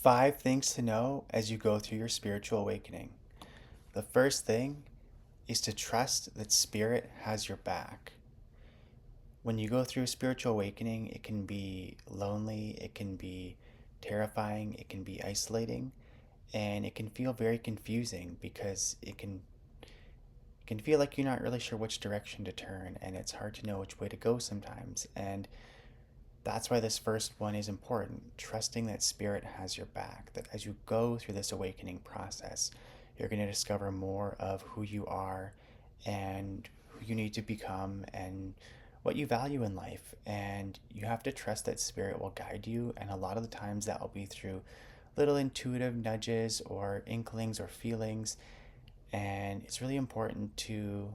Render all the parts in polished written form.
5 things to know as you go through your spiritual awakening. The first thing is to trust that Spirit has your back. When you go through a spiritual awakening, it can be lonely, it can be terrifying, it can be isolating, and it can feel very confusing because it can feel like you're not really sure which direction to turn, and it's hard to know which way to go sometimes. And that's why this first one is important, trusting that Spirit has your back, that as you go through this awakening process, you're going to discover more of who you are and who you need to become and what you value in life. And you have to trust that Spirit will guide you. And a lot of the times that will be through little intuitive nudges or inklings or feelings. And it's really important to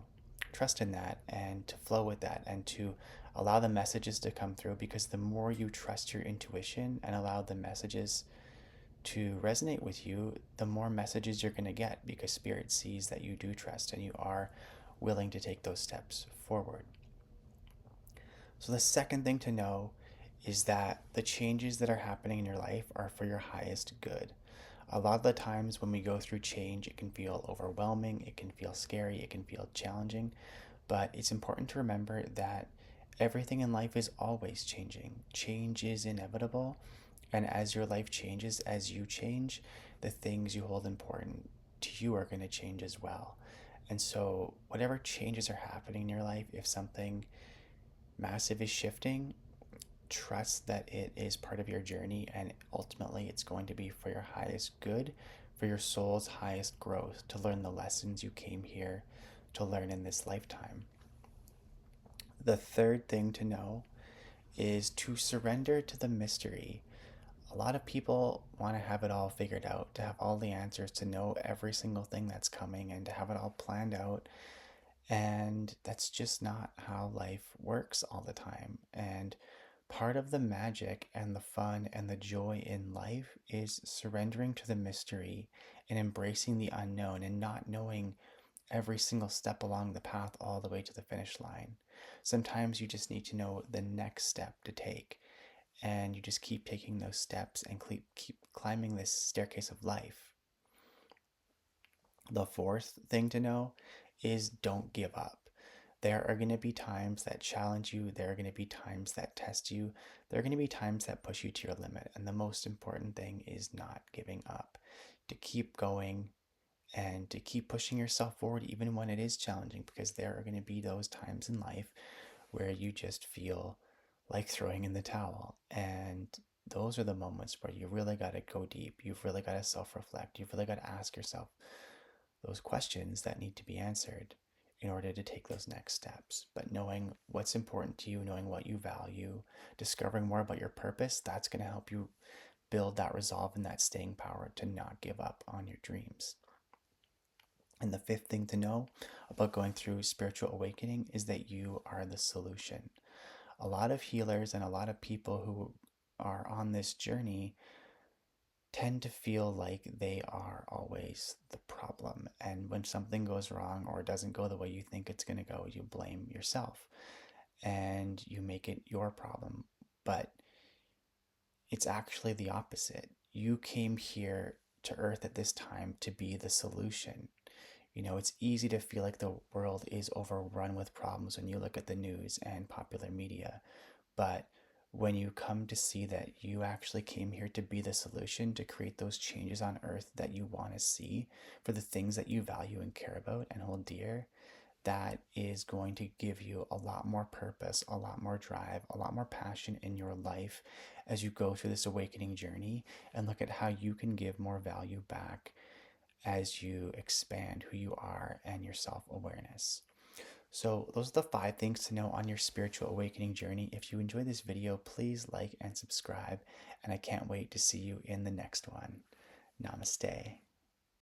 trust in that and to flow with that and to allow the messages to come through, because the more you trust your intuition and allow the messages to resonate with you, the more messages you're going to get, because Spirit sees that you do trust and you are willing to take those steps forward. So, the second thing to know is that the changes that are happening in your life are for your highest good. A lot of the times when we go through change, it can feel overwhelming, it can feel scary, it can feel challenging, but it's important to remember that everything in life is always changing. Change is inevitable, and as your life changes, as you change, the things you hold important to you are going to change as well. And so, whatever changes are happening in your life, if something massive is shifting, trust that it is part of your journey and ultimately it's going to be for your highest good, for your soul's highest growth, to learn the lessons you came here to learn in this lifetime. The third thing to know is to surrender to the mystery. A lot of people want to have it all figured out, to have all the answers, to know every single thing that's coming, and to have it all planned out. And that's just not how life works all the time. And part of the magic and the fun and the joy in life is surrendering to the mystery and embracing the unknown and not knowing every single step along the path all the way to the finish line. Sometimes you just need to know the next step to take, and you just keep taking those steps and keep climbing this staircase of life. The fourth thing to know is don't give up. There are going to be times that challenge you. There are going to be times that test you. There are going to be times that push you to your limit. And the most important thing is not giving up, to keep going and to keep pushing yourself forward even when it is challenging, because there are going to be those times in life where you just feel like throwing in the towel. And those are the moments where you really got to go deep. You've really got to self reflect. You've really got to ask yourself those questions that need to be answered in order to take those next steps. But knowing what's important to you, knowing what you value, discovering more about your purpose, that's going to help you build that resolve and that staying power to not give up on your dreams. And the fifth thing to know about going through spiritual awakening is that you are the solution. A lot of healers and a lot of people who are on this journey tend to feel like they are always the problem. And when something goes wrong or doesn't go the way you think it's going to go, you blame yourself and you make it your problem. But it's actually the opposite. You came here to Earth at this time to be the solution. You know, it's easy to feel like the world is overrun with problems when you look at the news and popular media. But when you come to see that you actually came here to be the solution, to create those changes on earth that you want to see for the things that you value and care about and hold dear, that is going to give you a lot more purpose, a lot more drive, a lot more passion in your life as you go through this awakening journey and look at how you can give more value back as you expand who you are and your self awareness. So, those are the 5 things to know on your spiritual awakening journey. If you enjoyed this video, please like and subscribe, and I can't wait to see you in the next one. Namaste.